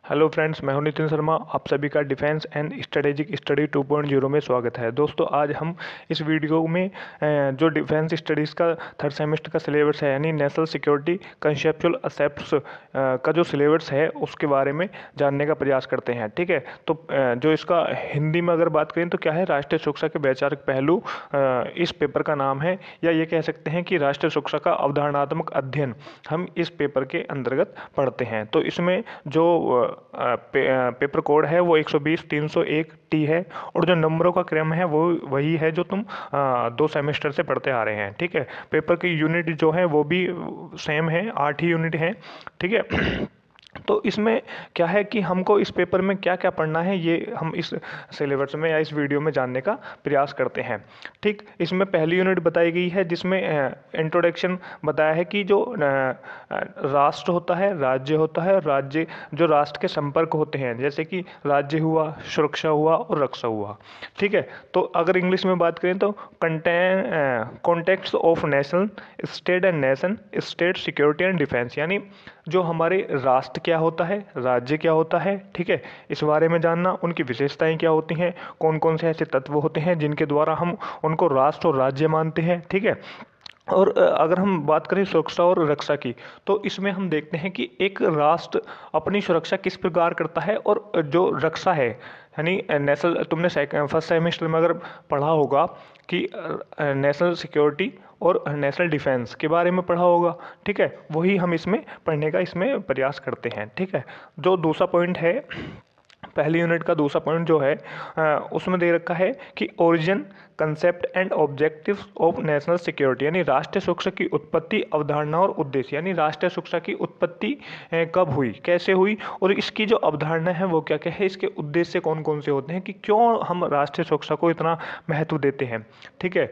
Hello friends, मैं हूं नितिन शर्मा। आप सभी का डिफेंस एंड स्ट्रेटेजिक स्टडी 2.0 में स्वागत है। दोस्तों, आज हम इस वीडियो में जो डिफेंस स्टडीज़ का थर्ड सेमेस्टर का सिलेबस है, यानी नेशनल सिक्योरिटी कंसेप्चुअल एस्पेक्ट्स का जो सिलेबस है उसके बारे में जानने का प्रयास करते हैं। ठीक है, तो जो इसका हिंदी में अगर बात करें तो क्या है, राष्ट्रीय सुरक्षा के वैचारिक पहलू इस पेपर का नाम है, या ये कह सकते हैं कि राष्ट्रीय सुरक्षा का अवधारणात्मक अध्ययन हम इस पेपर के अंतर्गत पढ़ते हैं। तो इसमें जो पेपर कोड है वो 120-301 T है, और जो नंबरों का क्रम है वो वही है जो तुम 2 सेमेस्टर से पढ़ते आ रहे हैं। ठीक है, पेपर की यूनिट जो है वो भी सेम है, 8 ही यूनिट है। ठीक है तो इसमें क्या है कि हमको इस पेपर में क्या क्या पढ़ना है, ये हम इस सिलेबस में या इस वीडियो में जानने का प्रयास करते हैं। ठीक, इसमें पहली यूनिट बताई गई है जिसमें इंट्रोडक्शन बताया है कि जो राष्ट्र होता है, राज्य होता है, राज्य जो राष्ट्र के संपर्क होते हैं, जैसे कि राज्य हुआ, सुरक्षा हुआ और रक्षा हुआ। ठीक है, तो अगर इंग्लिश में बात करें तो context of national state and nation state security and defence, यानी जो हमारे राष्ट्र क्या होता है, राज्य क्या होता है। ठीक है, इस बारे में जानना, उनकी विशेषताएं क्या होती हैं, कौन कौन से ऐसे तत्व होते हैं जिनके द्वारा हम उनको राष्ट्र और राज्य मानते हैं। ठीक है, और अगर हम बात करें सुरक्षा और रक्षा की, तो इसमें हम देखते हैं कि एक राष्ट्र अपनी सुरक्षा किस प्रकार करता है, और जो रक्षा है यानी नेशनल, तुमने फर्स्ट सेमेस्टर में अगर पढ़ा होगा कि नेशनल सिक्योरिटी और नेशनल डिफेंस के बारे में पढ़ा होगा। ठीक है, वही हम इसमें पढ़ने का इसमें प्रयास करते हैं। ठीक है, जो दूसरा पॉइंट है, पहली यूनिट का दूसरा पॉइंट जो है उसमें दे रखा है कि origin concept and objectives of national security, यानी राष्ट्रीय सुरक्षा की उत्पत्ति, अवधारणा और उद्देश्य, यानी राष्ट्रीय सुरक्षा की उत्पत्ति कब हुई, कैसे हुई, और इसकी जो अवधारणा है वो क्या क्या है, इसके उद्देश्य कौन कौन से होते हैं, कि क्यों हम राष्ट्रीय सुरक्षा को इतना महत्व देते हैं। ठीक है,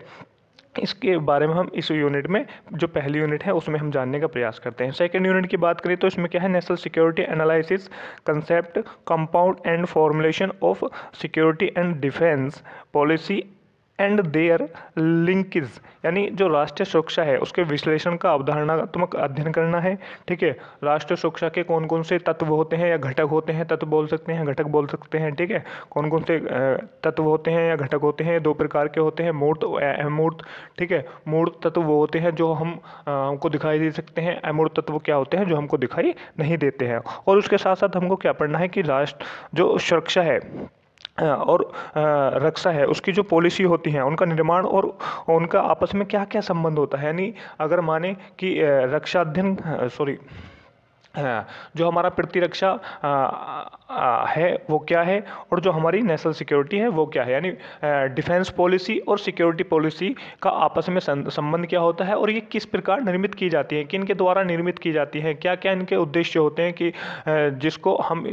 इसके बारे में हम इस यूनिट में, जो पहली यूनिट है उसमें हम जानने का प्रयास करते हैं। सेकंड यूनिट की बात करें तो इसमें क्या है, national security analysis concept compound and formulation of security and defence policy and their linkage, यानी जो राष्ट्रीय सुरक्षा है उसके विश्लेषण का अवधारणात्मक अध्ययन करना है। ठीक है, राष्ट्रीय सुरक्षा के कौन कौन से तत्व होते हैं या घटक होते हैं, तत्व बोल सकते हैं, घटक बोल सकते हैं। ठीक है, कौन कौन से तत्व होते हैं या घटक होते हैं, दो प्रकार के होते हैं, मूर्त और अमूर्त। ठीक है, मूर्त तत्व वो होते हैं जो हमको दिखाई दे सकते हैं, अमूर्त तत्व क्या होते हैं जो हमको दिखाई नहीं देते हैं। और उसके साथ साथ हमको क्या पढ़ना है कि राष्ट्र जो सुरक्षा है और रक्षा है, उसकी जो पॉलिसी होती है, उनका निर्माण और उनका आपस में क्या क्या संबंध होता है। यानी अगर माने कि रक्षा अध्ययन जो हमारा प्रतिरक्षा है वो क्या है, और जो हमारी नेशनल सिक्योरिटी है वो क्या है, यानी डिफेंस पॉलिसी और सिक्योरिटी पॉलिसी का आपस में संबंध क्या होता है, और ये किस प्रकार निर्मित की जाती है, किन के द्वारा निर्मित की जाती है, क्या क्या इनके उद्देश्य होते हैं, कि जिसको हम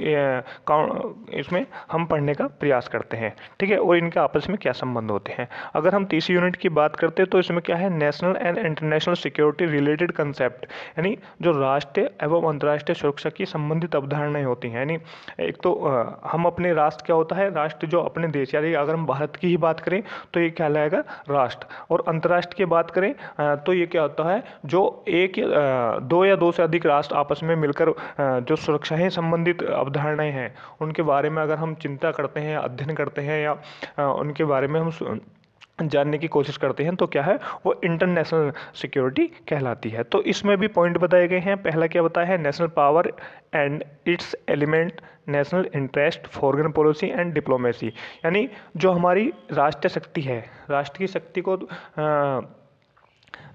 इसमें हम पढ़ने का प्रयास करते हैं। ठीक है, और इनके आपस में क्या संबंध होते हैं। अगर हम तीसरी यूनिट की बात करते हैं तो इसमें क्या है, national and international security related concept, यानी जो राष्ट्रीय एवं अंतर्राष्ट्रीय सुरक्षा की संबंधित अवधारणाएं होती हैं। यानी एक तो हम अपने राष्ट्र क्या होता है, राष्ट्र जो अपने देश, यानी अगर हम भारत की ही बात करें तो ये कहलाएगा राष्ट्र, और अंतर्राष्ट्र की बात करें तो ये क्या होता है, जो दो या दो से अधिक राष्ट्र आपस में मिलकर जो सुरक्षाएं संबंधित अवधारणाएं हैं उनके बारे में अगर हम चिंता करते हैं, अध्ययन करते हैं, या उनके बारे में हम जानने की कोशिश करते हैं, तो क्या है, वो इंटरनेशनल सिक्योरिटी कहलाती है। तो इसमें भी पॉइंट बताए गए हैं। पहला क्या बताया है, national power and it's element, national interest, foreign policy and diplomacy, यानी जो हमारी राष्ट्रीय शक्ति है, राष्ट्र की शक्ति को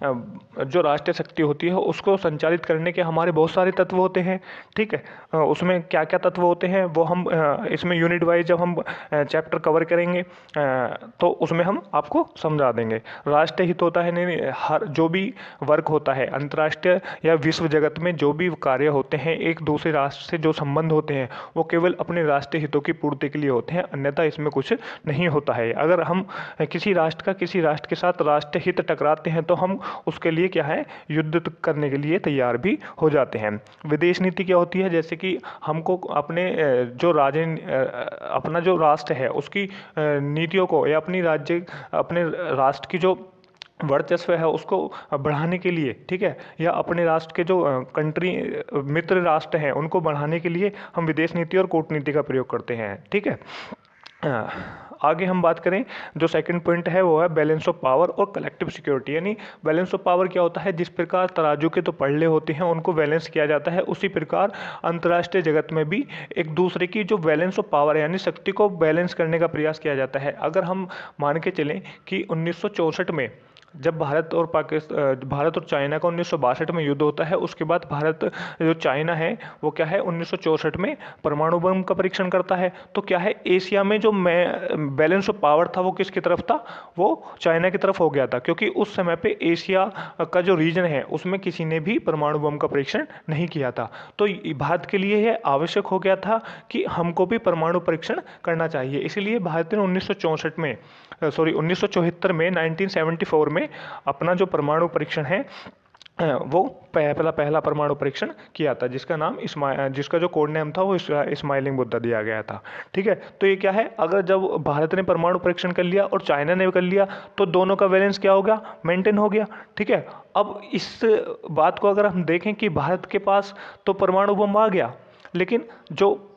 जो राष्ट्रीय शक्ति होती है उसको संचालित करने के हमारे बहुत सारे तत्व होते हैं। ठीक है, उसमें क्या क्या तत्व होते हैं वो हम इसमें यूनिट वाइज जब हम चैप्टर कवर करेंगे तो उसमें हम आपको समझा देंगे। राष्ट्रीय हित होता है, नहीं, हर जो भी वर्क होता है अंतर्राष्ट्रीय या विश्व जगत में, जो भी कार्य होते हैं एक दूसरे राष्ट्र से जो संबंध होते हैं वो केवल अपने राष्ट्रीय हितों की पूर्ति के लिए होते हैं, अन्यथा इसमें कुछ नहीं होता है। अगर हम किसी राष्ट्र का किसी राष्ट्र के साथ राष्ट्रीय हित टकराते हैं तो हम उसके लिए क्या है, युद्ध करने के लिए तैयार भी हो जाते हैं। विदेश नीति क्या होती है, जैसे कि हमको अपने अपना जो राष्ट्र है उसकी नीतियों को, या अपने राष्ट्र की जो वर्चस्व है उसको बढ़ाने के लिए, ठीक है, या अपने राष्ट्र के जो कंट्री मित्र राष्ट्र हैं उनको बढ़ाने के लिए हम विदेश नीति और कूटनीति का प्रयोग करते हैं, ठीक है। अ, आगे हम बात करें, जो सेकंड पॉइंट है वो है बैलेंस ऑफ पावर और कलेक्टिव सिक्योरिटी। यानी बैलेंस ऑफ पावर क्या होता है, जिस प्रकार तराजू के तो पड़ले होते हैं उनको बैलेंस किया जाता है, उसी प्रकार अंतर्राष्ट्रीय जगत में भी एक दूसरे की जो बैलेंस ऑफ पावर है यानी शक्ति को बैलेंस करने का प्रयास किया जाता है। अगर हम मान के चलें कि 1964 में जब भारत और चाइना का 1962 में युद्ध होता है, उसके बाद भारत जो चाइना है वो क्या है 1964 में परमाणु बम का परीक्षण करता है। तो क्या है, एशिया में जो बैलेंस ऑफ पावर था वो किसकी तरफ था, वो चाइना की तरफ हो गया था, क्योंकि उस समय पे एशिया का जो रीजन है उसमें किसी ने भी परमाणु बम का परीक्षण नहीं किया था। तो भारत के लिए यह आवश्यक हो गया था कि हमको भी परमाणु परीक्षण करना चाहिए। इसलिए भारत ने 1974 में 1974 में अपना जो परमाणु परीक्षण है वो पहला परमाणु परीक्षण किया था, जिसका जो कोड नेम था वो स्माइलिंग बुद्धा दिया गया था, ठीक है। तो ये क्या है, अगर जब भारत ने परमाणु परीक्षण कर लिया और चाइना ने कर लिया तो दोनों का बैलेंस क्या हो गया, मेंटेन हो गया, ठीक है। अब इस बात को अगर हम देखें कि भारत के पास तो परमाणु बम आ गया, लेकिन जो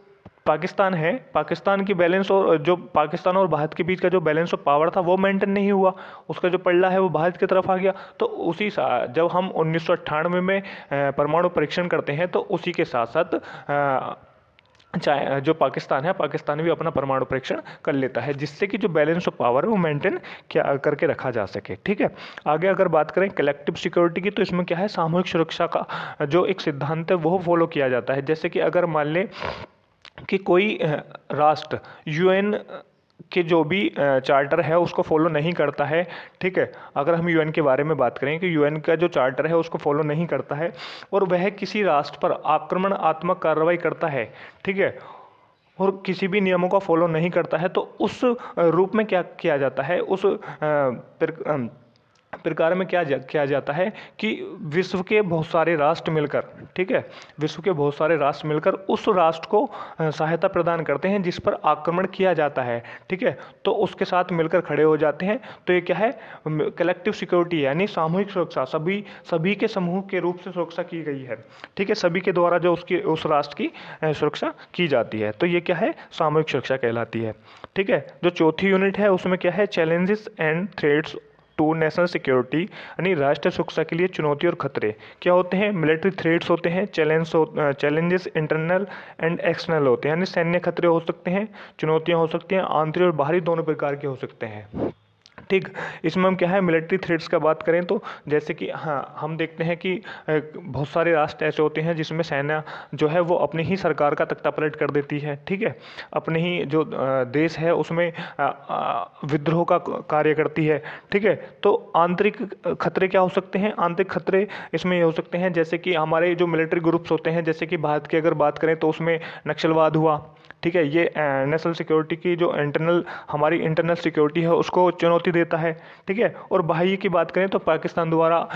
पाकिस्तान है, पाकिस्तान की बैलेंस और जो पाकिस्तान और भारत के बीच का जो बैलेंस ऑफ पावर था वो मेंटेन नहीं हुआ, उसका जो पल्ला है वो भारत की तरफ आ गया। तो जब हम 1998 में परमाणु परीक्षण करते हैं तो उसी के साथ साथ जो पाकिस्तान है, पाकिस्तान भी अपना परमाणु परीक्षण कर लेता है, जिससे कि जो बैलेंस ऑफ पावर है वो मेंटेन क्या करके रखा जा सके, ठीक है। आगे अगर बात करें कलेक्टिव सिक्योरिटी की, तो इसमें क्या है, सामूहिक सुरक्षा का जो एक सिद्धांत है वो फॉलो किया जाता है। जैसे कि अगर मान लें कि कोई राष्ट्र यूएन के जो भी चार्टर है उसको फॉलो नहीं करता है, ठीक है। अगर हम यूएन के बारे में बात करें कि यूएन का जो चार्टर है उसको फॉलो नहीं करता है और वह किसी राष्ट्र पर आक्रमणात्मक कार्रवाई करता है, ठीक है, और किसी भी नियमों का फॉलो नहीं करता है, तो उस रूप में क्या किया जाता है, उस प्रकार में किया जाता है कि विश्व के बहुत सारे राष्ट्र मिलकर, ठीक है, विश्व के बहुत सारे राष्ट्र मिलकर उस राष्ट्र को सहायता प्रदान करते हैं जिस पर आक्रमण किया जाता है, ठीक है। तो उसके साथ मिलकर खड़े हो जाते हैं। तो ये क्या है, कलेक्टिव सिक्योरिटी यानी सामूहिक सुरक्षा, सभी के समूह के रूप से सुरक्षा की गई है, ठीक है, सभी के द्वारा जो उस राष्ट्र की सुरक्षा की जाती है। तो ये क्या है, सामूहिक सुरक्षा कहलाती है, ठीक है। जो चौथी यूनिट है उसमें क्या है, challenges and threats to national security, यानी राष्ट्रीय सुरक्षा के लिए चुनौती और खतरे क्या होते हैं। मिलिट्री थ्रेट्स होते हैं, चैलेंजेस इंटरनल एंड एक्सटर्नल होते हैं, यानी सैन्य खतरे हो सकते हैं, चुनौतियां हो सकती हैं, आंतरिक और बाहरी दोनों प्रकार के हो सकते हैं, ठीक। इसमें हम क्या है, मिलिट्री थ्रेट्स का बात करें तो जैसे कि हाँ, हम देखते हैं कि बहुत सारे राष्ट्र ऐसे होते हैं जिसमें सेना जो है वो अपनी ही सरकार का तख्ता पलट कर देती है, ठीक है, अपने ही जो देश है उसमें विद्रोह का कार्य करती है, ठीक है। तो आंतरिक खतरे क्या हो सकते हैं, आंतरिक खतरे इसमें ये हो सकते हैं जैसे कि हमारे जो मिलिट्री ग्रुप्स होते हैं, जैसे कि भारत की अगर बात करें तो उसमें नक्सलवाद हुआ, ठीक है, ये नेशनल सिक्योरिटी की जो हमारी इंटरनल सिक्योरिटी है उसको चुनौती देता है, ठीक है। और बाह्य की बात करें तो पाकिस्तान द्वारा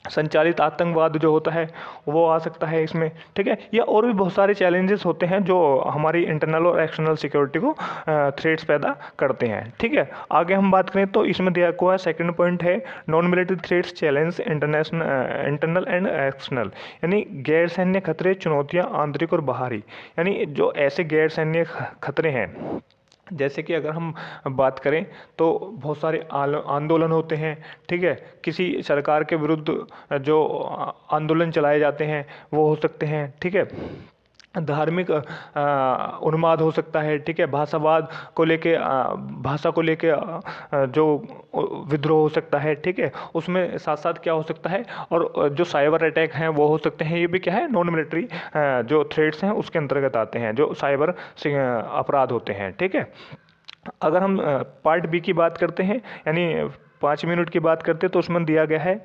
संचालित आतंकवाद जो होता है वो आ सकता है इसमें, ठीक है। या और भी बहुत सारे चैलेंजेस होते हैं जो हमारी इंटरनल और एक्सटर्नल सिक्योरिटी को थ्रेट्स पैदा करते हैं, ठीक है। आगे हम बात करें तो इसमें दिया हुआ सेकंड पॉइंट है non military threats challenge internal and external, यानी गैर सैन्य खतरे, चुनौतियाँ आंतरिक और बाहरी, यानी जो ऐसे गैर सैन्य खतरे हैं, जैसे कि अगर हम बात करें तो बहुत सारे आंदोलन होते हैं, ठीक है, किसी सरकार के विरुद्ध जो आंदोलन चलाए जाते हैं वो हो सकते हैं, ठीक है। धार्मिक उन्माद हो सकता है, ठीक है, भाषा को लेके जो विद्रोह हो सकता है, ठीक है, उसमें साथ साथ क्या हो सकता है, और जो साइबर अटैक हैं वो हो सकते हैं। ये भी क्या है, नॉन मिलिट्री जो थ्रेट्स हैं उसके अंतर्गत आते हैं, जो साइबर अपराध होते हैं, ठीक है। अगर हम पार्ट बी की बात करते हैं, यानी 5 मिनट की बात करते हैं, तो उसमें दिया गया है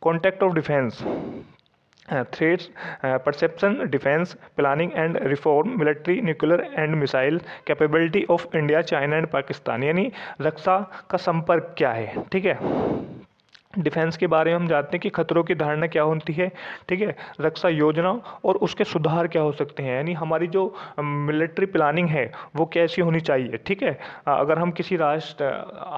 contact of defence, threats, perception, defence, planning and reform, military, nuclear and missile capability of India, China and Pakistan, यानी रक्षा का संपर्क क्या है, ठीक है। डिफेंस के बारे में हम जानते हैं कि खतरों की धारणा क्या होती है, ठीक है, रक्षा योजना और उसके सुधार क्या हो सकते हैं, यानी हमारी जो मिलिट्री प्लानिंग है वो कैसी होनी चाहिए, ठीक है। अगर हम किसी राष्ट्र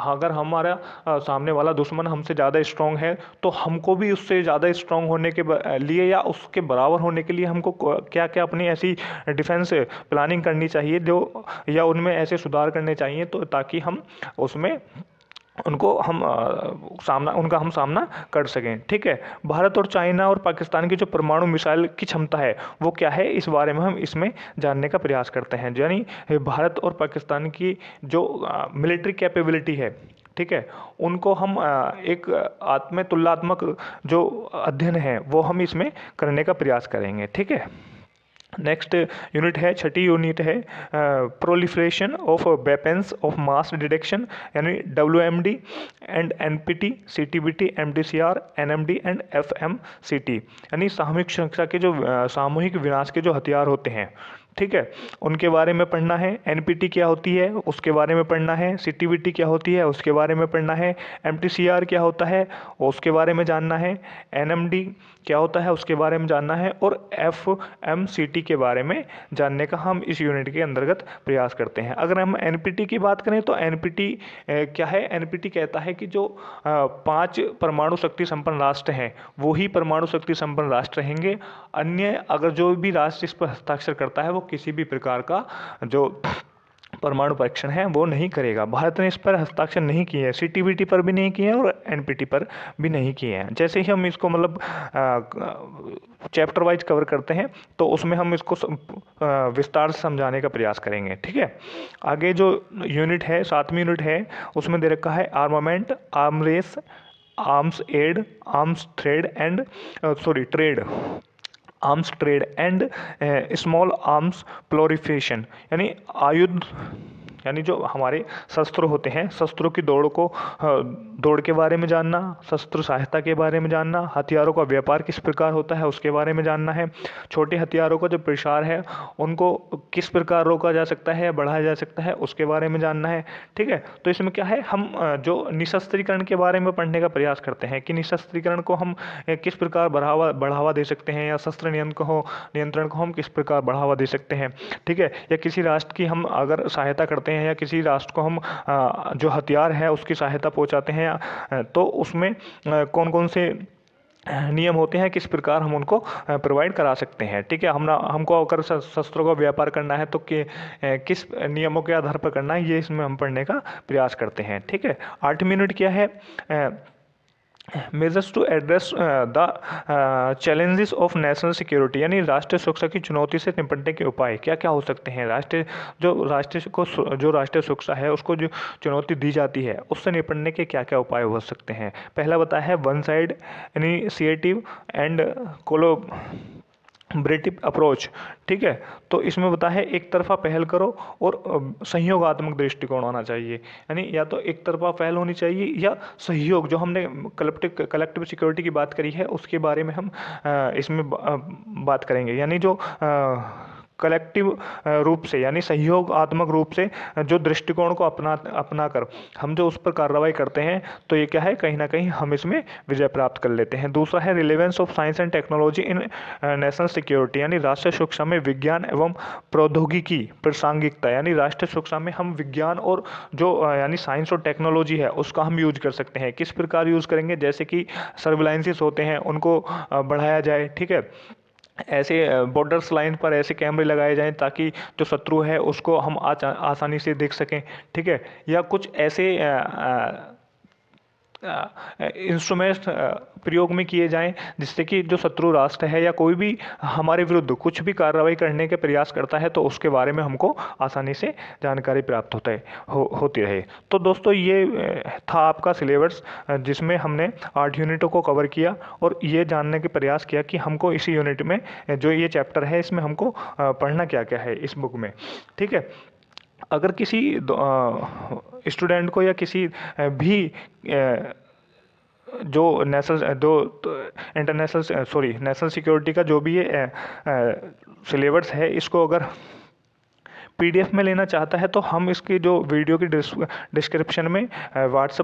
अगर हमारा सामने वाला दुश्मन हमसे ज़्यादा स्ट्रांग है तो हमको भी उससे ज़्यादा स्ट्रांग होने के लिए या उसके बराबर होने के लिए हमको क्या क्या अपनी ऐसी डिफेंस प्लानिंग करनी चाहिए जो या उनमें ऐसे सुधार करने चाहिए तो ताकि हम उसमें उनको हम उनका हम सामना कर सकें, ठीक है। भारत और चाइना और पाकिस्तान की जो परमाणु मिसाइल की क्षमता है वो क्या है, इस बारे में हम इसमें जानने का प्रयास करते हैं। यानी भारत और पाकिस्तान की जो मिलिट्री कैपेबिलिटी है, ठीक है, उनको हम एक तुलनात्मक जो अध्ययन है वो हम इसमें करने का प्रयास करेंगे, ठीक है। नेक्स्ट यूनिट है, छठी यूनिट है proliferation of weapons of mass detection, यानी WMD and NPT, CTBT, MDCR, NMD and FMCT, यानी सामूहिक सुरक्षा के जो सामूहिक विनाश के जो हथियार होते हैं, ठीक है, उनके बारे में पढ़ना है। NPT क्या होती है उसके बारे में पढ़ना है, CTBT क्या होती है उसके बारे में पढ़ना है, MTCR क्या होता है उसके बारे में जानना है, NMD क्या होता है उसके बारे में जानना है और FMCT के बारे में जानने का हम इस यूनिट के अंतर्गत प्रयास करते हैं। अगर हम NPT की बात करें तो NPT क्या है, NPT कहता है कि जो 5 परमाणु शक्ति संपन्न राष्ट्र हैं वो ही परमाणु शक्ति संपन्न राष्ट्र रहेंगे। अन्य अगर जो भी राष्ट्र इस पर हस्ताक्षर करता है वो किसी भी प्रकार का जो परमाणु परीक्षण है वो नहीं करेगा। भारत ने इस पर हस्ताक्षर नहीं किए हैं, CTBT पर भी नहीं किए हैं और NPT पर भी नहीं किए हैं। जैसे ही हम इसको मतलब चैप्टर वाइज कवर करते हैं तो उसमें हम इसको विस्तार से समझाने का प्रयास करेंगे, ठीक है। आगे जो यूनिट है, 7वीं यूनिट है, उसमें दे रखा है armament, arm race, arms aid, arms thread and trade, arms trade and small arms proliferation, यानी आयुध, यानी जो हमारे शस्त्र होते हैं, शस्त्रों की दौड़ के बारे में जानना, शस्त्र सहायता के बारे में जानना, हथियारों का व्यापार किस प्रकार होता है उसके बारे में जानना है, छोटे हथियारों का जो प्रसार है उनको किस प्रकार रोका जा सकता है या बढ़ाया जा सकता है उसके बारे में जानना है, ठीक है। तो इसमें क्या है, हम जो निशस्त्रीकरण के बारे में पढ़ने का प्रयास करते हैं कि निशस्त्रीकरण को हम किस प्रकार बढ़ावा दे सकते हैं या शस्त्र नियंत्रण को हम किस प्रकार बढ़ावा दे सकते हैं, ठीक है। या किसी राष्ट्र की हम अगर सहायता करते हैं या किसी राष्ट्र को हम जो हथियार है उसकी सहायता पहुंचाते हैं तो उसमें कौन कौन से नियम होते हैं, किस प्रकार हम उनको प्रोवाइड करा सकते हैं, ठीक है। हमको अगर शस्त्रों का व्यापार करना है तो किस नियमों के आधार पर करना है, ये इसमें हम पढ़ने का प्रयास करते हैं, ठीक है। 8वीं मिनट क्या है, measures to address the challenges of national security, यानी राष्ट्रीय सुरक्षा की चुनौती से निपटने के उपाय क्या क्या हो सकते हैं। जो राष्ट्रीय सुरक्षा है उसको जो चुनौती दी जाती है उससे निपटने के क्या क्या उपाय हो सकते हैं। पहला बताया है one side initiative and collaborative approach, ठीक है। तो इसमें बता है एक तरफा पहल करो और सहयोगात्मक दृष्टिकोण होना चाहिए, यानी या तो एक तरफा पहल होनी चाहिए या सहयोग, जो हमने कलेक्टिव सिक्योरिटी की बात करी है उसके बारे में हम इसमें बात करेंगे, यानी जो कलेक्टिव रूप से यानी सहयोगात्मक रूप से जो दृष्टिकोण को अपना कर हम जो उस पर कार्रवाई करते हैं तो ये क्या है, कहीं ना कहीं हम इसमें विजय प्राप्त कर लेते हैं। दूसरा है relevance of science and technology in national security, यानी राष्ट्रीय सुरक्षा में विज्ञान एवं प्रौद्योगिकी प्रासंगिकता, यानी राष्ट्रीय सुरक्षा में हम विज्ञान और जो यानी साइंस और टेक्नोलॉजी है उसका हम यूज कर सकते हैं। किस प्रकार यूज करेंगे, जैसे कि सर्विलांसेस होते हैं उनको बढ़ाया जाए, ठीक है। ऐसे बॉर्डर्स लाइन पर ऐसे कैमरे लगाए जाएं ताकि जो शत्रु है उसको हम आसानी से देख सकें, ठीक है। या कुछ ऐसे इंस्ट्रूमेंट्स प्रयोग में किए जाएं जिससे कि जो शत्रु राष्ट्र है या कोई भी हमारे विरुद्ध कुछ भी कार्रवाई करने के प्रयास करता है तो उसके बारे में हमको आसानी से जानकारी प्राप्त होती रहे। तो दोस्तों ये था आपका सिलेबस जिसमें हमने 8 यूनिटों को कवर किया और ये जानने के प्रयास किया कि हमको इसी यूनिट में जो ये चैप्टर है इसमें हमको पढ़ना क्या क्या है इस बुक में, ठीक है। अगर किसी स्टूडेंट को या किसी भी जो नेशनल सिक्योरिटी का जो भी ये सिलेबस है इसको अगर PDF में लेना चाहता है तो हम इसकी जो वीडियो की डिस्क्रिप्शन में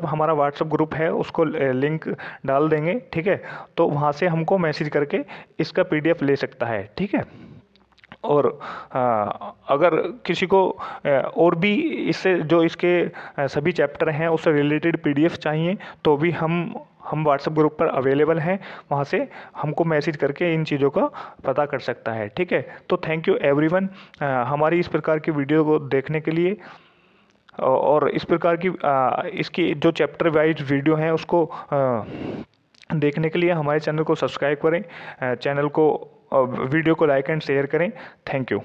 हमारा व्हाट्सअप ग्रुप है उसको लिंक डाल देंगे, ठीक है। तो वहाँ से हमको मैसेज करके इसका PDF ले सकता है, ठीक है। और अगर किसी को और भी इससे जो इसके सभी चैप्टर हैं उससे रिलेटेड PDF चाहिए तो भी हम व्हाट्सएप ग्रुप पर अवेलेबल हैं, वहाँ से हमको मैसेज करके इन चीज़ों का पता कर सकता है, ठीक है। तो थैंक यू एवरीवन हमारी इस प्रकार की वीडियो को देखने के लिए। और इस प्रकार की इसकी जो चैप्टर वाइज वीडियो हैं उसको देखने के लिए हमारे चैनल को सब्सक्राइब करें, चैनल को वीडियो को लाइक एंड शेयर करें। Thank you.